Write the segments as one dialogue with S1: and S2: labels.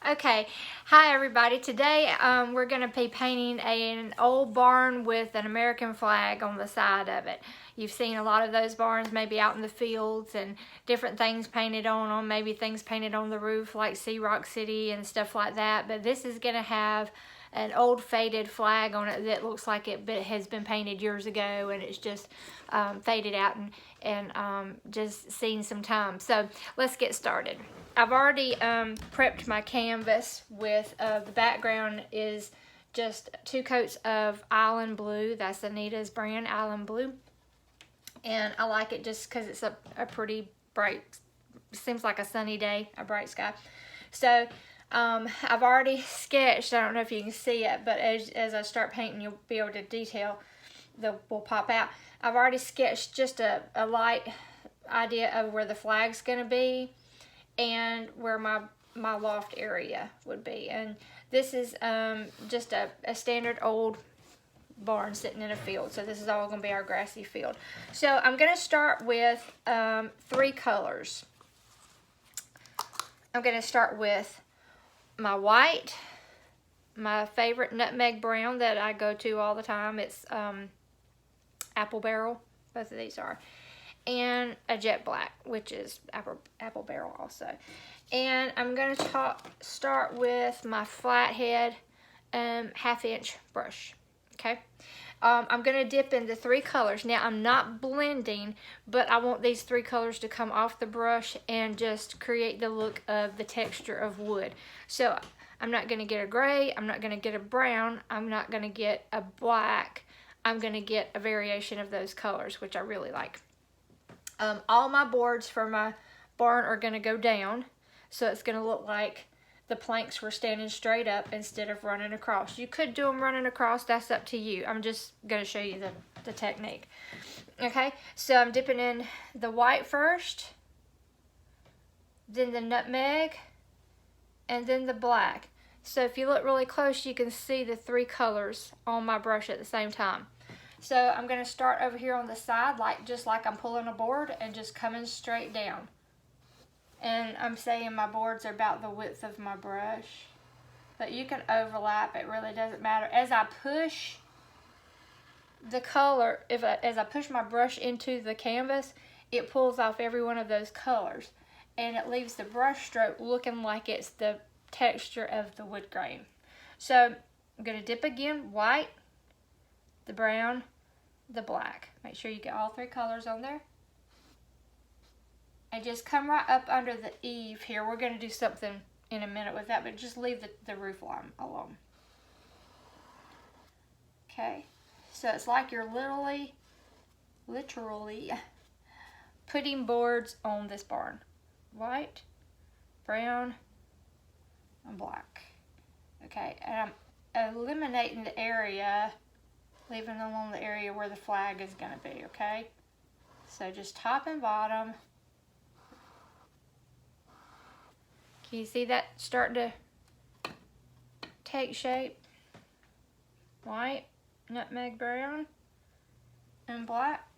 S1: Okay, hi everybody. Today we're going to be painting an old barn with an American flag on the side of it. You've seen a lot of those barns maybe out in the fields and different things painted on them, maybe things painted on the roof like Sea Rock City and stuff like that. But this is going to have an old faded flag on it that looks like it has been painted years ago and it's just faded out and just seen some time. So let's get started. I've already prepped my canvas with the background is just 2 coats of Island Blue. That's Anita's brand, Island Blue. And I like it just because it's a pretty bright, seems like a sunny day, a bright sky. So I've already sketched, I don't know if you can see it, but as I start painting, you'll be able to detail, will pop out. I've already sketched just a light idea of where the flag's going to be and where my loft area would be. And this is just a standard old barn sitting in a field. So this is all going to be our grassy field. So I'm going to start with 3 colors. I'm going to start with my white, my favorite nutmeg brown that I go to all the time. It's apple barrel, both of these are. And a jet black, which is apple barrel also. And I'm going to start with my flathead 1/2 inch brush. Okay, I'm going to dip into 3 colors. Now I'm not blending, but I want these 3 colors to come off the brush and just create the look of the texture of wood. So I'm not going to get a gray, I'm not going to get a brown, I'm not going to get a black. I'm going to get a variation of those colors, which I really like. All my boards for my barn are going to go down, so it's going to look like the planks were standing straight up instead of running across. You could do them running across, that's up to you. I'm just going to show you the technique. Okay, so I'm dipping in the white first, then the nutmeg, and then the black. So if you look really close, you can see the 3 colors on my brush at the same time. So I'm going to start over here on the side, just like I'm pulling a board, and just coming straight down. And I'm saying my boards are about the width of my brush, but you can overlap, it really doesn't matter. As I push the color, as I push my brush into the canvas, it pulls off every one of those colors, and it leaves the brush stroke looking like it's the texture of the wood grain. So I'm going to dip again, white, the brown, the black. Make sure you get all 3 colors on there. And just come right up under the eave here. We're going to do something in a minute with that, but just leave the roof line alone. Okay, so it's like you're literally putting boards on this barn. White, brown, and black. Okay, and I'm eliminating the area, leaving alone the area where the flag is going to be, okay? So just top and bottom. Can you see that starting to take shape? White, nutmeg brown, and black.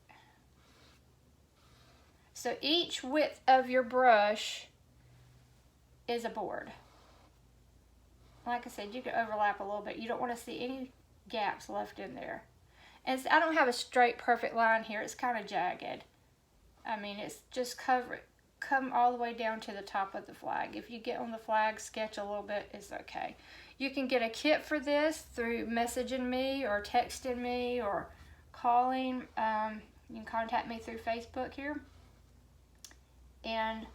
S1: So each width of your brush is a board. Like I said, you can overlap a little bit. You don't want to see any gaps left in there. And I don't have a straight perfect line here. It's kind of jagged. I mean, it's just come all the way down to the top of the flag. If you get on the flag, sketch a little bit, it's okay. You can get a kit for this through messaging me or texting me or calling. You can contact me through Facebook here and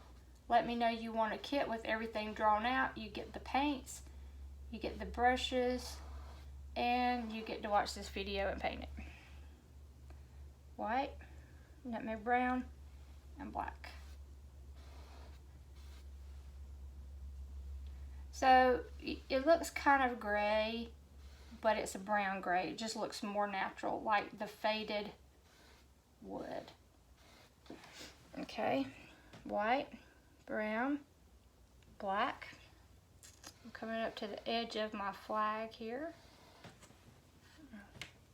S1: let me know you want a kit with everything drawn out. You get the paints, you get the brushes, and you get to watch this video and paint it. White, nutmeg brown, and black. So it looks kind of gray, but it's a brown gray. It just looks more natural, like the faded wood. Okay, white, brown, black. I'm coming up to the edge of my flag here.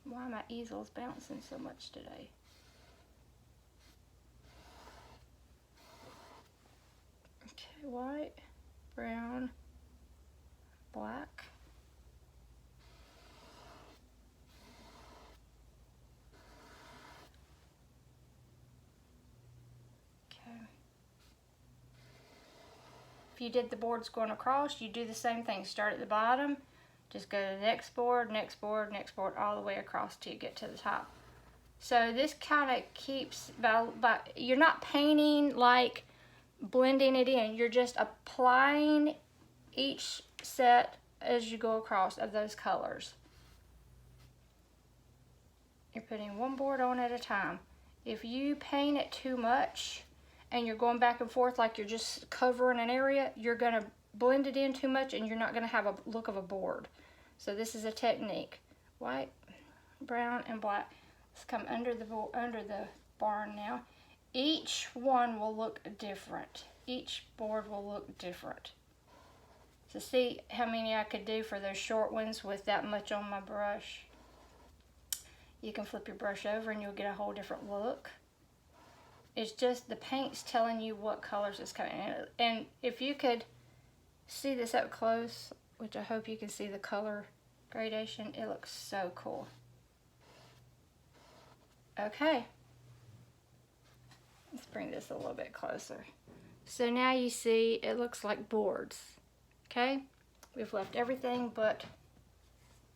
S1: Why are my easels bouncing so much today? Okay, white, brown, black. Okay. If you did the boards going across, you do the same thing. Start at the bottom, just go to the next board, next board, next board, all the way across till you get to the top. So this kind of keeps, you're not painting like blending it in. You're just applying each set as you go across of those colors. You're putting one board on at a time. If you paint it too much and you're going back and forth like you're just covering an area, you're going to blend it in too much and you're not going to have a look of a board. So this is a technique. White, brown, and black. Let's come under the barn now. Each one will look different. Each board will look different. So see how many I could do for those short ones with that much on my brush. You can flip your brush over and you'll get a whole different look. It's just the paint's telling you what colors is coming in. And if you could see this up close, which I hope you can see the color gradation, it looks so cool. Okay. Let's bring this a little bit closer. So now you see it looks like boards. Okay? We've left everything but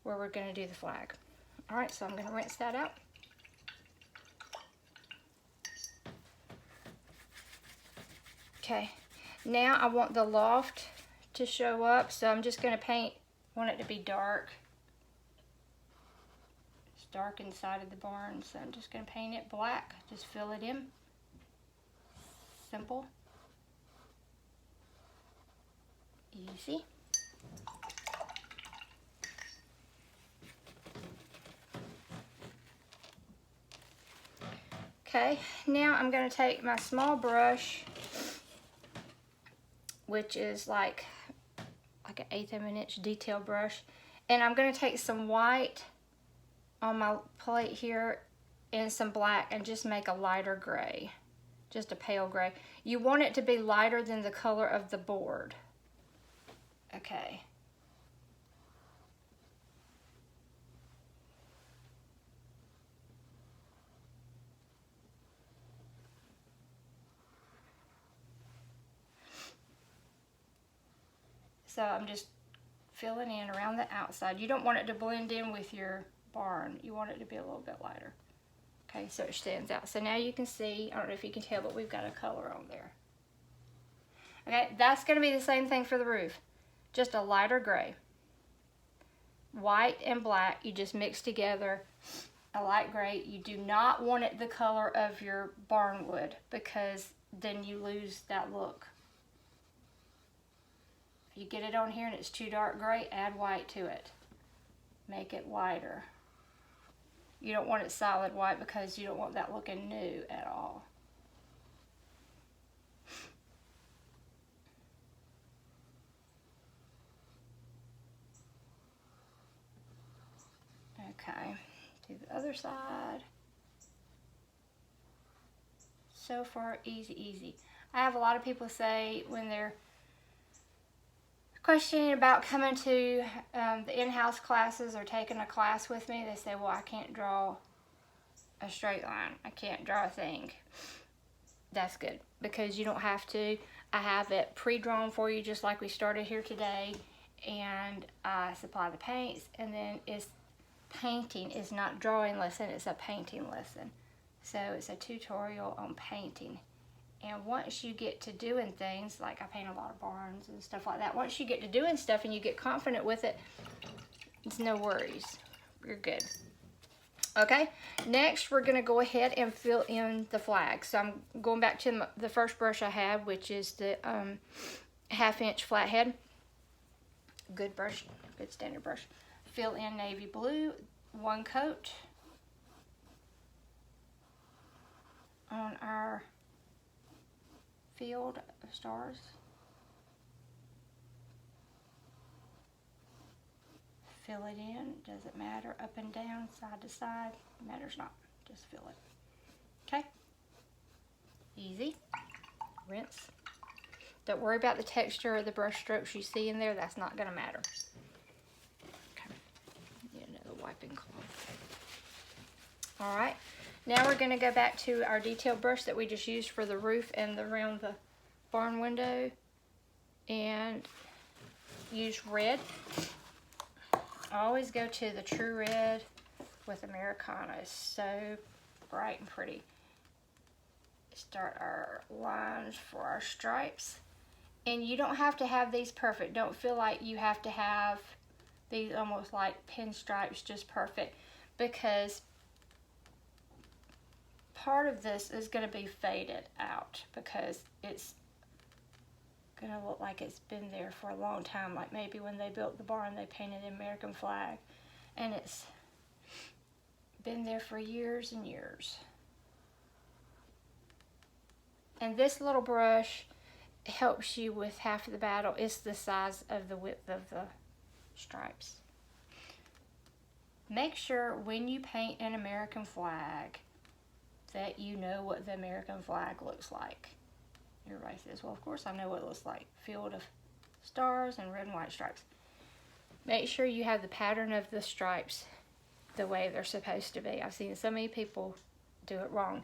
S1: where we're going to do the flag. Alright, so I'm going to rinse that out. Okay, now I want the loft to show up, so I'm just going to want it to be dark. It's dark inside of the barn, so I'm just going to paint it black. Just fill it in. Simple. Easy. Okay, now I'm going to take my small brush, which is like an 1/8 of an inch detail brush, and I'm going to take some white on my plate here and some black and just make a lighter gray, just a pale gray. You want it to be lighter than the color of the board. Okay. So I'm just filling in around the outside. You don't want it to blend in with your barn. You want it to be a little bit lighter. Okay, so it stands out. So now you can see, I don't know if you can tell, but we've got a color on there. Okay, that's going to be the same thing for the roof. Just a lighter gray. White and black, you just mix together a light gray. You do not want it the color of your barn wood because then you lose that look. If you get it on here and it's too dark gray, add white to it. Make it whiter. You don't want it solid white because you don't want that looking new at all. Okay, do the other side. So far, easy, easy. I have a lot of people say when they're questioning about coming to the in-house classes or taking a class with me, they say, well, I can't draw a straight line. I can't draw a thing. That's good because you don't have to. I have it pre-drawn for you just like we started here today, and I supply the paints, and then it's painting is not drawing lesson, it's a painting lesson. So it's a tutorial on painting. And once you get to doing things, like I paint a lot of barns and stuff like that, once you get to doing stuff and you get confident with it, it's no worries. You're good. Okay, next we're going to go ahead and fill in the flag. So I'm going back to the first brush I had, which is the 1/2 inch flathead. Good brush, good standard brush. Fill in navy blue, one coat on our field of stars. Fill it in, doesn't matter, up and down, side to side, matters not, just fill it. Okay, easy, rinse. Don't worry about the texture of the brush strokes you see in there, that's not gonna matter. wiping cloth. All right, now we're going to go back to our detail brush that we just used for the roof and around the barn window, and use red. I always go to the True Red with Americana. It's so bright and pretty. Start our lines for our stripes. And you don't have to have these perfect. Don't feel like you have to have these almost like pinstripes just perfect, because part of this is going to be faded out because it's going to look like it's been there for a long time. Like maybe when they built the barn, they painted the American flag, and it's been there for years and years. And this little brush helps you with half of the battle. It's the size of the width of the stripes. Make sure when you paint an American flag that you know what the American flag looks like. Everybody says, well, of course I know what it looks like. Field of stars and red and white stripes. Make sure you have the pattern of the stripes the way they're supposed to be. I've seen so many people do it wrong.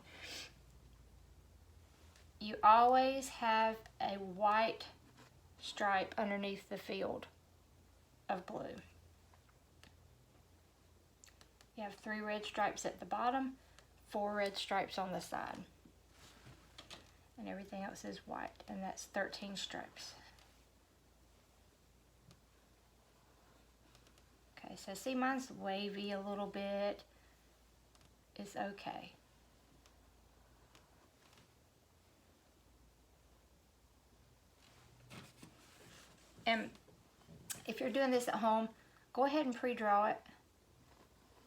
S1: You always have a white stripe underneath the field of blue. You have 3 red stripes at the bottom, 4 red stripes on the side. And everything else is white, and that's 13 stripes. Okay, so see, mine's wavy a little bit. It's okay. And if you're doing this at home, go ahead and pre-draw it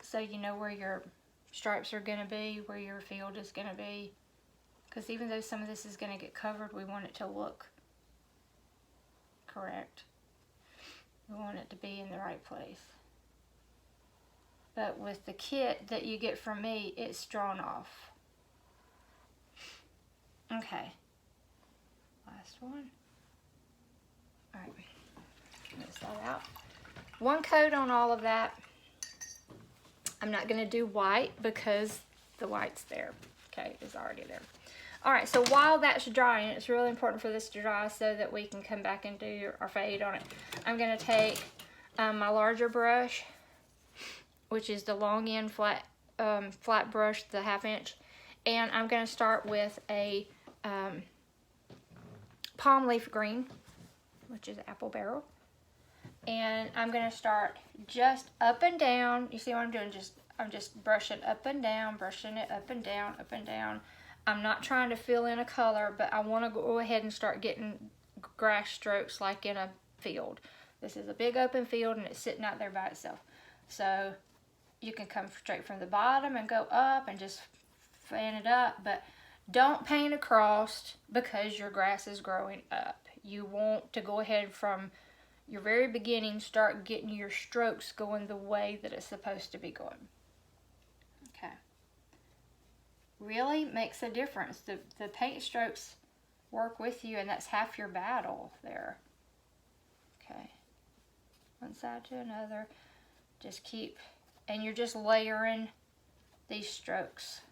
S1: so you know where your stripes are going to be, where your field is going to be. Because even though some of this is going to get covered, we want it to look correct. We want it to be in the right place. But with the kit that you get from me, it's drawn off. Okay. Last one. Alright. Rinse that out. One coat on all of that. I'm not going to do white because the white's there. Okay, it's already there. Alright, so while that's drying, it's really important for this to dry so that we can come back and do our fade on it. I'm going to take my larger brush, which is the long end flat brush, the 1/2 inch, and I'm going to start with a palm leaf green, which is apple barrel. And I'm going to start just up and down. You see what I'm doing? I'm just brushing up and down, brushing it up and down, up and down. I'm not trying to fill in a color, but I want to go ahead and start getting grass strokes like in a field. This is a big open field and it's sitting out there by itself. So you can come straight from the bottom and go up and just fan it up, but don't paint across because your grass is growing up. You want to go ahead from your very beginning, start getting your strokes going the way that it's supposed to be going. Okay. Really makes a difference. The paint strokes work with you, and that's half your battle there. Okay. One side to another. Just keep, and you're just layering these strokes.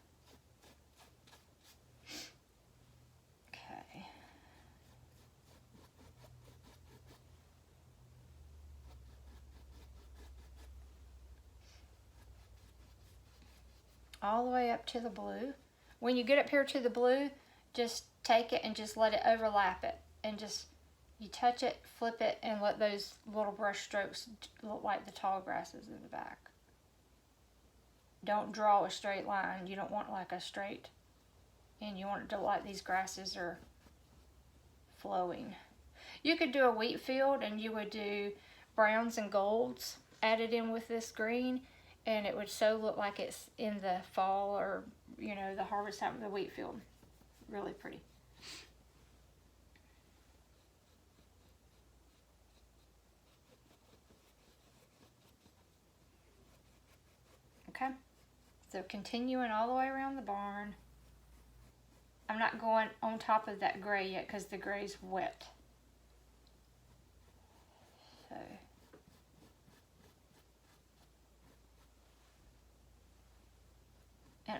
S1: Okay. All the way up to the blue. When you get up here to the blue, just take it and just let it overlap it. And just, you touch it, flip it, and let those little brush strokes look like the tall grasses in the back. Don't draw a straight line. You don't want like a straight, and you want it to look like these grasses are flowing. You could do a wheat field and you would do browns and golds added in with this green, and it would so look like it's in the fall or, you know, the harvest time of the wheat field. Really pretty. Okay, so continuing all the way around the barn. I'm not going on top of that gray yet because the gray's wet. So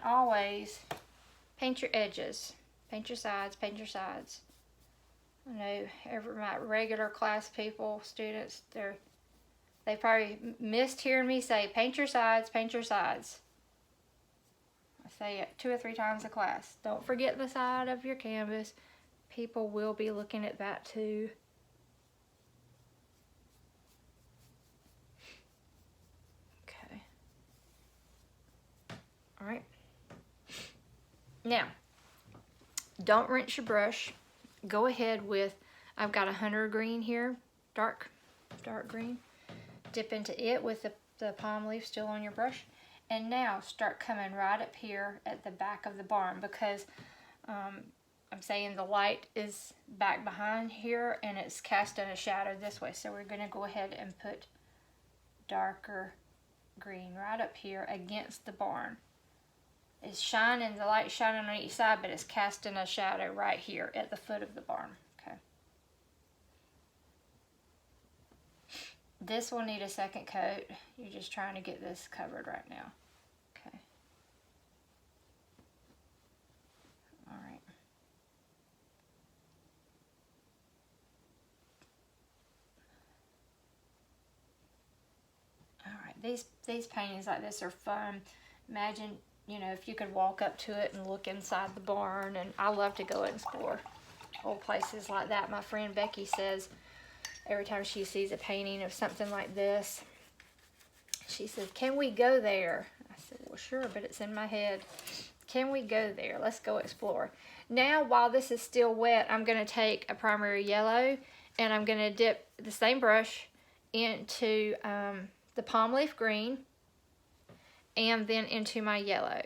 S1: And always paint your edges. Paint your sides, paint your sides. I know my regular class people, students, they probably missed hearing me say, paint your sides, paint your sides. I say it 2 or 3 times a class. Don't forget the side of your canvas. People will be looking at that too. Okay. All right. Now, don't rinse your brush. Go ahead with, I've got a hunter green here, dark green. Dip into it with the palm leaf still on your brush. And now start coming right up here at the back of the barn, because I'm saying the light is back behind here and it's casting a shadow this way. So we're going to go ahead and put darker green right up here against the barn. It's shining, the light's shining on each side, but it's casting a shadow right here at the foot of the barn. Okay. This will need a second coat. You're just trying to get this covered right now. Okay. All right. All right. These paintings like this are fun. Imagine, you know, if you could walk up to it and look inside the barn, and I love to go and explore old places like that. My friend Becky says every time she sees a painting of something like this, she says, can we go there? I said, well, sure, but it's in my head. Can we go there? Let's go explore. Now, while this is still wet, I'm going to take a primary yellow and I'm going to dip the same brush into the palm leaf green and then into my yellow.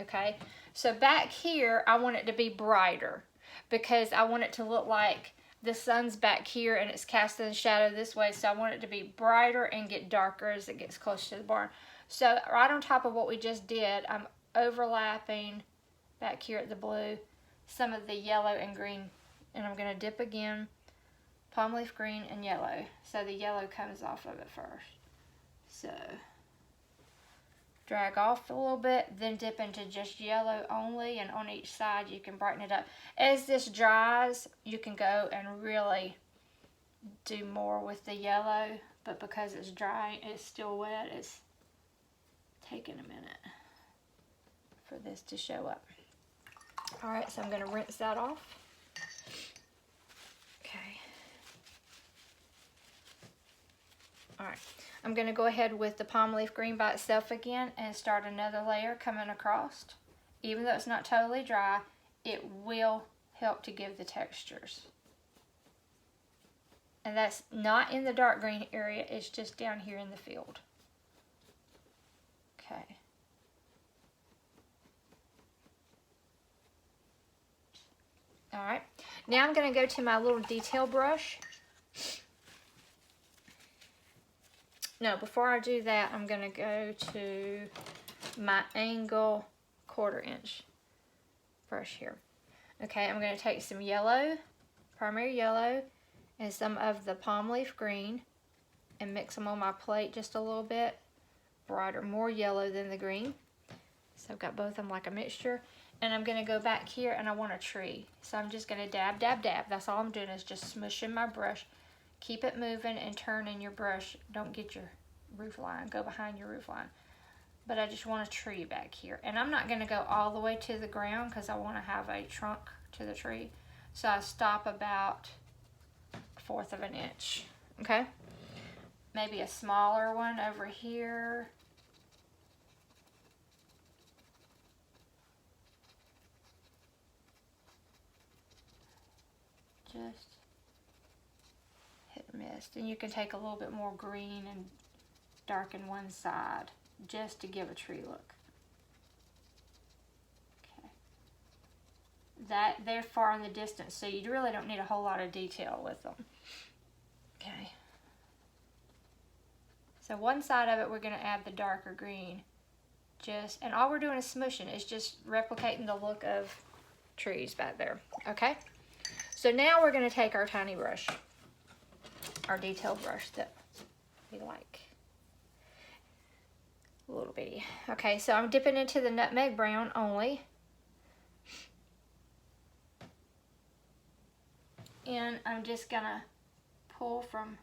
S1: Okay, so back here I want it to be brighter because I want it to look like the sun's back here and it's casting the shadow this way, so I want it to be brighter and get darker as it gets closer to the barn. So right on top of what we just did, I'm overlapping back here at the blue some of the yellow and green, and I'm going to dip again, palm leaf green and yellow, so the yellow comes off of it first. So drag off a little bit, then dip into just yellow only, and on each side you can brighten it up. As this dries, you can go and really do more with the yellow, but because it's dry, it's still wet, it's taking a minute for this to show up. Alright, so I'm going to rinse that off. Okay. Alright, I'm going to go ahead with the palm leaf green by itself again and start another layer coming across. Even though it's not totally dry, it will help to give the textures. And that's not in the dark green area, it's just down here in the field. Okay. Alright, now I'm going to go to my little detail brush. No, before I do that, I'm going to go to my angle 1/4 inch brush here. Okay, I'm going to take some yellow, primary yellow, and some of the palm leaf green and mix them on my plate just a little bit. Brighter, more yellow than the green. So I've got both of them like a mixture. And I'm going to go back here and I want a tree. So I'm just going to dab, dab, dab. That's all I'm doing is just smushing my brush. Keep it moving and turning your brush. Don't get your roof line. Go behind your roof line. But I just want a tree back here. And I'm not going to go all the way to the ground because I want to have a trunk to the tree. So I stop about 1/4 of an inch. Okay? Maybe a smaller one over here. Just hit and miss. And you can take a little bit more green and darken one side just to give a tree look. Okay. They're far in the distance, so you really don't need a whole lot of detail with them. Okay. So one side of it we're going to add the darker green. And all we're doing is smushing. It's just replicating the look of trees back there. Okay? So now we're going to take our tiny brush, our detail brush that we like. A little bitty. Okay, so I'm dipping into the nutmeg brown only. And I'm just gonna pull from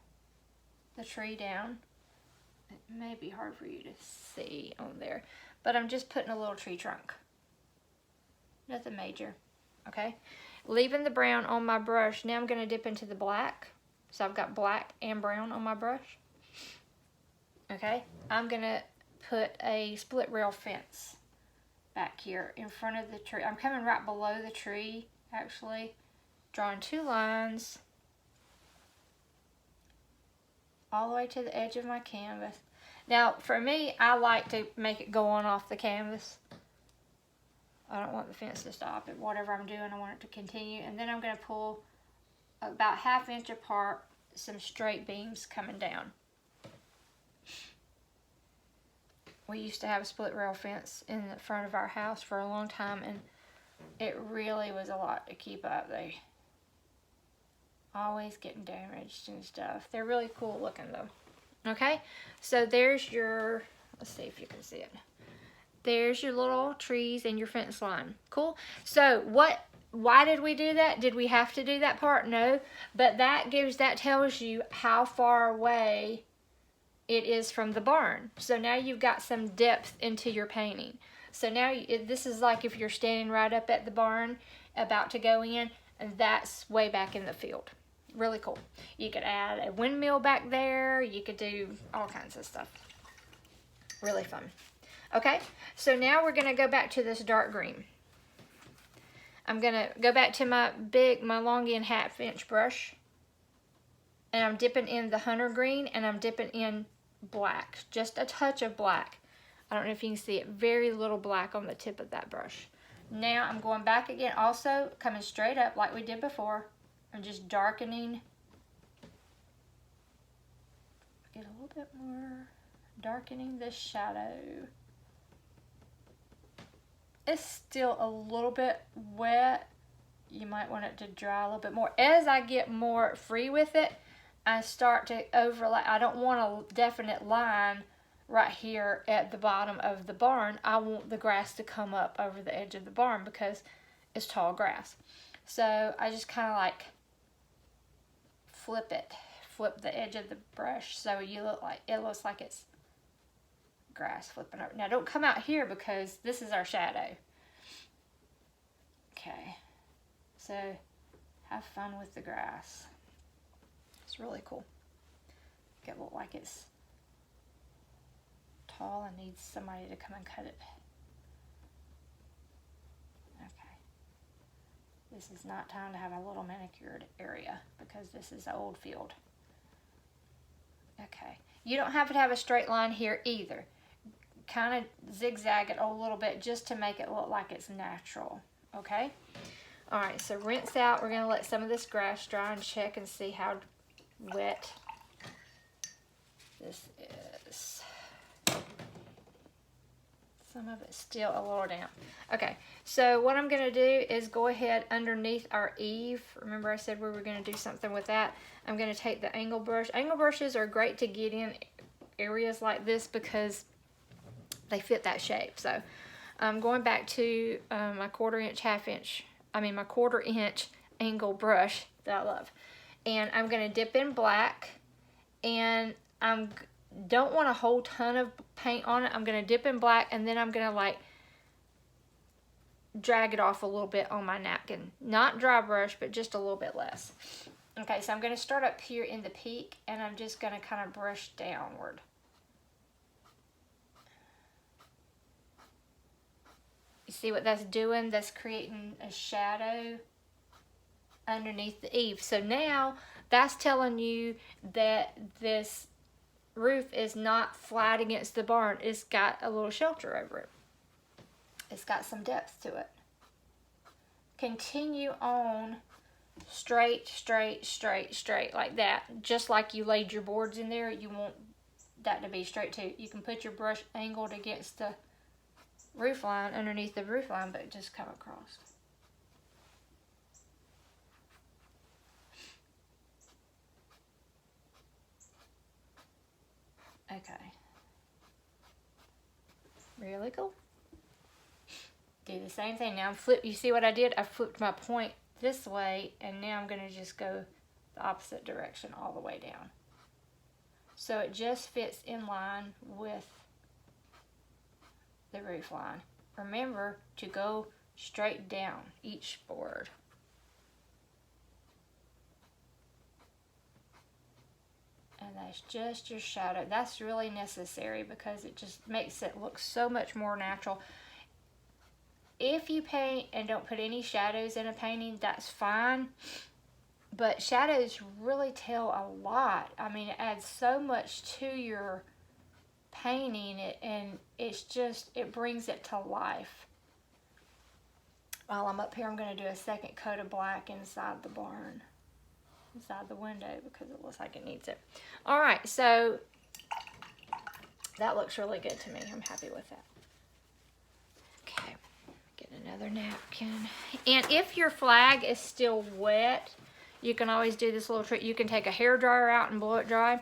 S1: the tree down. It may be hard for you to see on there, but I'm just putting a little tree trunk. Nothing major, okay? Leaving the brown on my brush. Now I'm gonna dip into the black. So I've got black and brown on my brush. Okay, I'm gonna put a split rail fence back here in front of the tree. I'm coming right below the tree, actually, drawing 2 lines all the way to the edge of my canvas. Now, for me, I like to make it go on off the canvas. I don't want the fence to stop at whatever I'm doing. I want it to continue. And then I'm going to pull about 1/2 inch apart some straight beams coming down. We used to have a split rail fence in the front of our house for a long time, and it really was a lot to keep up. They always getting damaged and stuff. They're really cool looking though. Okay, so there's your, let's see if you can see it. There's your little trees and your fence line. Cool. So why did we do that? Did we have to do that part? No, but that tells you how far away it is from the barn. So now you've got some depth into your painting. So now this is like if you're standing right up at the barn about to go in, and that's way back in the field. Really cool. You could add a windmill back there. You could do all kinds of stuff. Really fun. Okay, so now we're gonna go back to this dark green. I'm gonna go back to my longy and 1/2 inch brush, and I'm dipping in the hunter green, and I'm dipping in black, just a touch of black. I don't know if you can see it, very little black on the tip of that brush. Now I'm going back again, also coming straight up like we did before. I'm just darkening. Get a little bit more, darkening this shadow. It's still a little bit wet. You might want it to dry a little bit more. As I get more free with it, I start to overlap. I don't want a definite line right here at the bottom of the barn. I want the grass to come up over the edge of the barn because it's tall grass. So I just kind of like flip the edge of the brush so it looks like it's grass flipping over. Now don't come out here because this is our shadow. Okay, so have fun with the grass. It's really cool. Make it look like it's tall and needs somebody to come and cut it. Okay. This is not time to have a little manicured area because this is an old field. Okay. You don't have to have a straight line here either. Kind of zigzag it a little bit just to make it look like it's natural. Okay? Alright, so rinse out. We're going to let some of this grass dry and check and see how wet this is. Some of it's still a little damp. Okay, so what I'm going to do is go ahead underneath our eave. Remember I said we were going to do something with that. I'm going to take the angle brush. Angle brushes are great to get in areas like this because they fit that shape. So I'm going back to my 1/4 inch angle brush that I love. And I'm going to dip in black, and don't want a whole ton of paint on it. I'm going to dip in black, and then I'm going to like drag it off a little bit on my napkin. Not dry brush, but just a little bit less. Okay, so I'm going to start up here in the peak, and I'm just going to kind of brush downward. You see what that's doing? That's creating a shadow underneath the eave. So now that's telling you that this roof is not flat against the barn. It's got a little shelter over it. It's got some depth to it. Continue on straight, straight, straight, straight like that. Just like you laid your boards in there, you want that to be straight too. You can put your brush angled against the roof line, underneath the roof line, but just come across. Okay. Really cool. Do the same thing. Now you see what I did? I flipped my point this way, and now I'm going to just go the opposite direction all the way down. So it just fits in line with the roof line. Remember to go straight down each board. And that's just your shadow. That's really necessary because it just makes it look so much more natural. If you paint and don't put any shadows in a painting, that's fine. But shadows really tell a lot. I mean, it adds so much to your painting, and it brings it to life. While I'm up here, I'm going to do a second coat of black inside the barn, inside the window, because it looks like it needs it. All right, so that looks really good to me. I'm happy with that. Okay, get another napkin. And if your flag is still wet, you can always do this little trick. You can take a hairdryer out and blow it dry,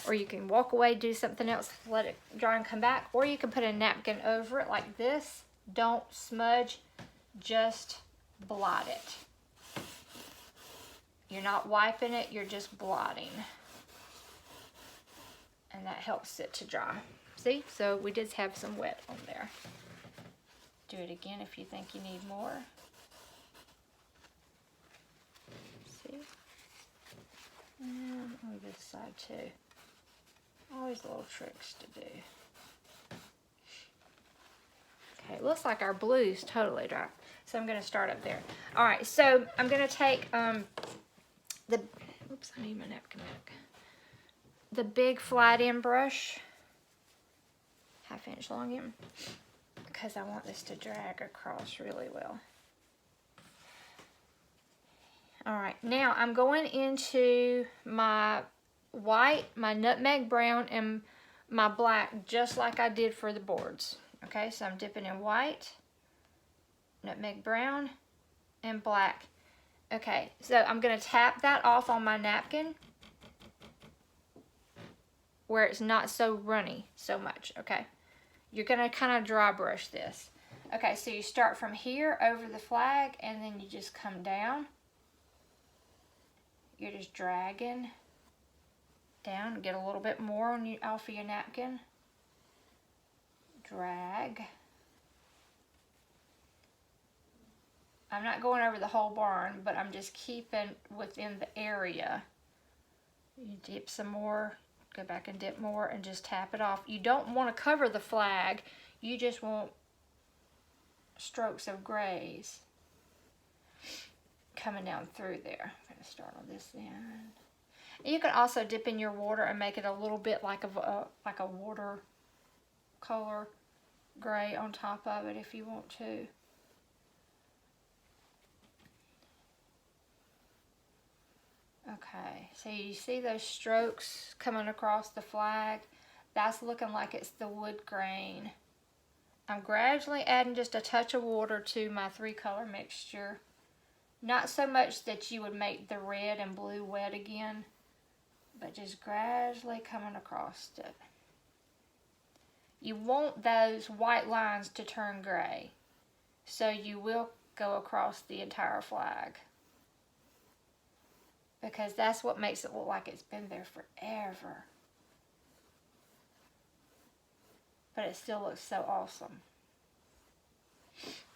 S1: or you can walk away, do something else, let it dry and come back, or you can put a napkin over it like this. Don't smudge, just blot it. You're not wiping it, you're just blotting. And that helps it to dry. See? So we did have some wet on there. Do it again if you think you need more. See? And on this side too. Always little tricks to do. Okay, it looks like our blue's totally dry. So I'm going to start up there. All right, so I'm going to take oops, I need my napkin back. The big flat end brush, 1/2 inch long end, because I want this to drag across really well. All right, now I'm going into my white, my nutmeg brown, and my black, just like I did for the boards. Okay, so I'm dipping in white, nutmeg brown, and black. Okay, so I'm going to tap that off on my napkin where it's not so runny so much, okay? You're going to kind of dry brush this. Okay, so you start from here over the flag, and then you just come down. You're just dragging down, get a little bit more off of your napkin. Drag. I'm not going over the whole barn, but I'm just keeping within the area. You dip some more, go back and dip more, and just tap it off. You don't want to cover the flag. You just want strokes of grays coming down through there. I'm going to start on this end. And you can also dip in your water and make it a little bit like a water color gray on top of it if you want to. Okay, so you see those strokes coming across the flag? That's looking like it's the wood grain. I'm gradually adding just a touch of water to my 3-color mixture. Not so much that you would make the red and blue wet again, but just gradually coming across it. You want those white lines to turn gray, so you will go across the entire flag, because that's what makes it look like it's been there forever. But it still looks so awesome.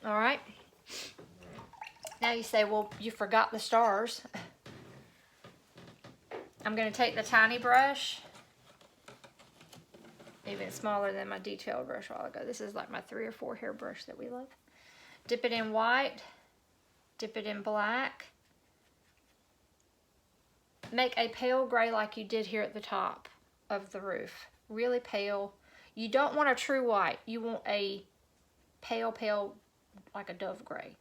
S1: All right. Now you say, well, you forgot the stars. I'm going to take the tiny brush, even smaller than my detail brush a while ago. This is like my 3 or 4 hair brush that we love. Dip it in white, dip it in black. Make a pale gray like you did here at the top of the roof. Really pale. You don't want a true white. You want a pale, like a dove gray.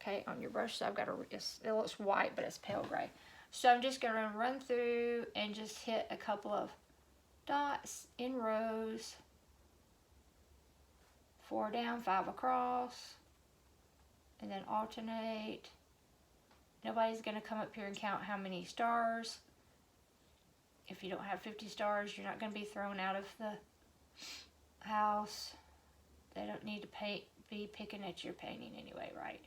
S1: Okay, on your brush. So I've got it looks white, but it's pale gray. So I'm just going to run through and just hit a couple of dots in rows. 4 down, 5 across. And then alternate. Nobody's going to come up here and count how many stars. If you don't have 50 stars, you're not going to be thrown out of the house. They don't need to be picking at your painting anyway, right?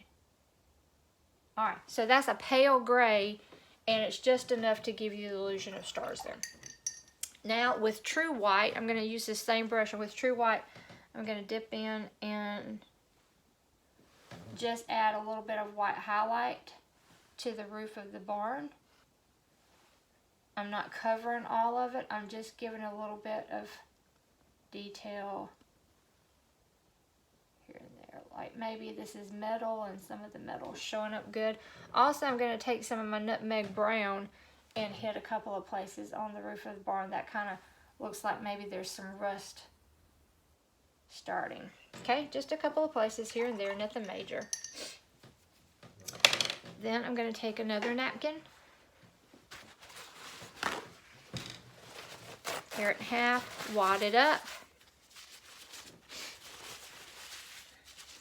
S1: All right, so that's a pale gray, and it's just enough to give you the illusion of stars there. Now with True White, I'm going to use this same brush, and with True White, I'm going to dip in and just add a little bit of white highlight to the roof of the barn. I'm not covering all of it, I'm just giving a little bit of detail here and there. Like maybe this is metal and some of the metal is showing up good. Also, I'm going to take some of my nutmeg brown and hit a couple of places on the roof of the barn that kind of looks like maybe there's some rust starting. Okay, just a couple of places here and there, nothing major. Then I'm going to take another napkin, tear it in half, wad it up.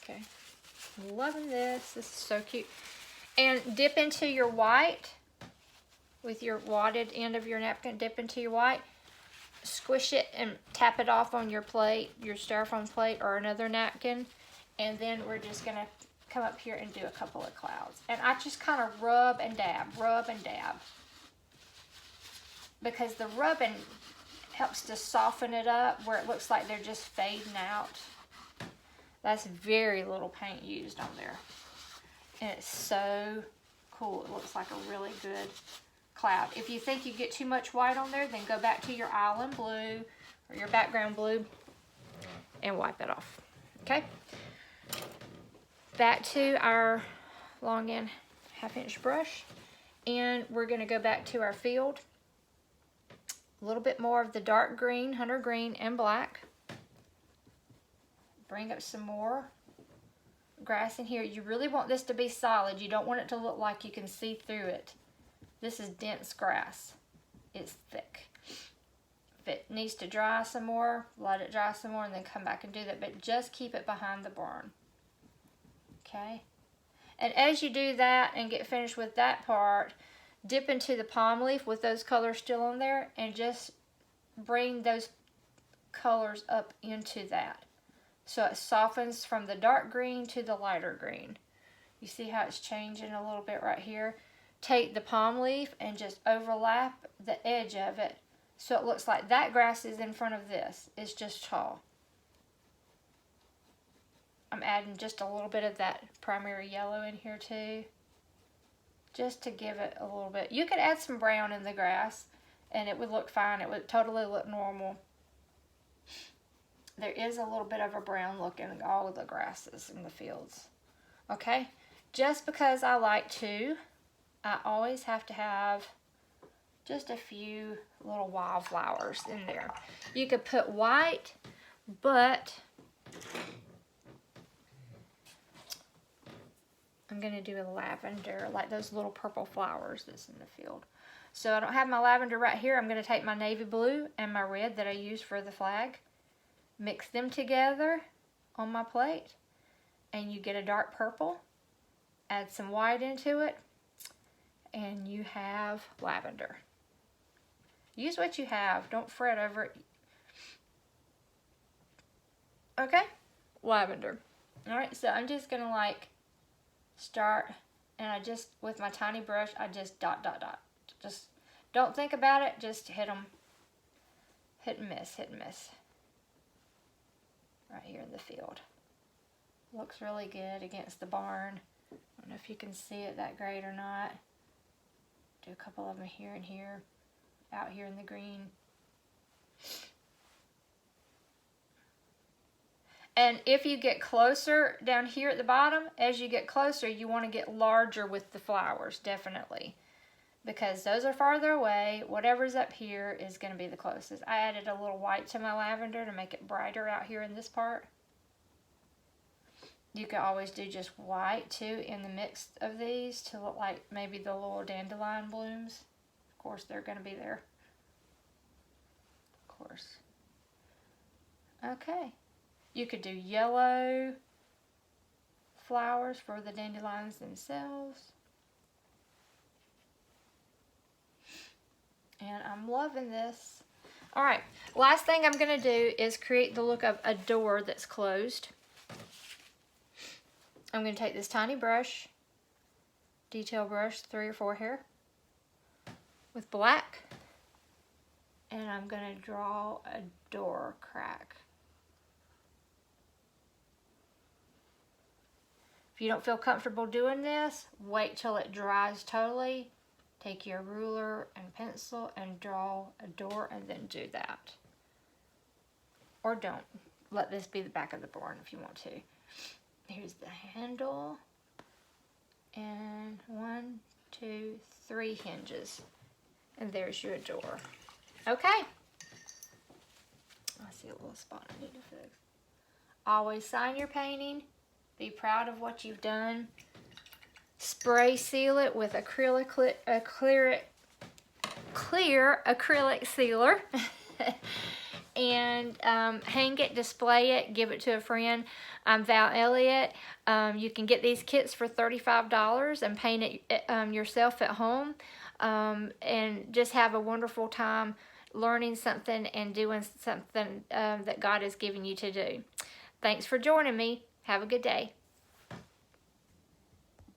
S1: Okay, I'm loving this. This is so cute. And dip into your white with your wadded end of your napkin. Dip into your white, squish it and tap it off on your plate, your styrofoam plate or another napkin. And then we're just going to come up here and do a couple of clouds. And I just kind of rub and dab, because the rubbing helps to soften it up where it looks like they're just fading out. That's very little paint used on there. And it's so cool. It looks like a really good cloud. If you think you get too much white on there, then go back to your island blue or your background blue and wipe it off. Okay? Back to our long and 1/2 inch brush, and we're going to go back to our field. A little bit more of the dark green, hunter green, and black. Bring up some more grass in here. You really want this to be solid. You don't want it to look like you can see through it. This is dense grass. It's thick. If it needs to dry some more, let it dry some more and then come back and do that. But just keep it behind the barn. Okay? And as you do that and get finished with that part, dip into the palm leaf with those colors still on there and just bring those colors up into that. So it softens from the dark green to the lighter green. You see how it's changing a little bit right here? Take the palm leaf and just overlap the edge of it so it looks like that grass is in front of this. It's just tall. I'm adding just a little bit of that primary yellow in here too, just to give it a little bit. You could add some brown in the grass and it would look fine. It would totally look normal. There is a little bit of a brown look in all of the grasses in the fields. Okay, just because I like to, I always have to have just a few little wildflowers in there. You could put white, but I'm going to do a lavender, like those little purple flowers that's in the field. So I don't have my lavender right here. I'm going to take my navy blue and my red that I used for the flag, mix them together on my plate, and you get a dark purple. Add some white into it, and you have lavender. Use what you have. Don't fret over it. Okay? Lavender. Alright, so I'm just going to like start, and I just, with my tiny brush, I just dot. Just don't think about it. Just hit them. Hit and miss. Right here in the field. Looks really good against the barn. I don't know if you can see it that great or not. Do a couple of them here and here. Out here in the green. And if you get closer down here at the bottom, as you get closer, you want to get larger with the flowers, definitely. Because those are farther away. Whatever's up here is going to be the closest. I added a little white to my lavender to make it brighter out here in this part. You can always do just white too in the mix of these to look like maybe the little dandelion blooms. Of course, they're going to be there. Of course. Okay. You could do yellow flowers for the dandelions themselves. And I'm loving this. All right, last thing I'm gonna do is create the look of a door that's closed. I'm gonna take this tiny brush, detail brush, 3 or 4 here, with black, and I'm gonna draw a door crack. If you don't feel comfortable doing this, wait till it dries totally. Take your ruler and pencil and draw a door and then do that. Or don't. Let this be the back of the barn if you want to. Here's the handle. And 1, 2, 3 hinges. And there's your door. Okay. I see a little spot I need to fix. Always sign your painting. Be proud of what you've done. Spray seal it with clear acrylic sealer. And hang it, display it, give it to a friend. I'm Val Elliott. You can get these kits for $35 and paint it yourself at home. And just have a wonderful time learning something and doing something that God has given you to do. Thanks for joining me. Have a good day.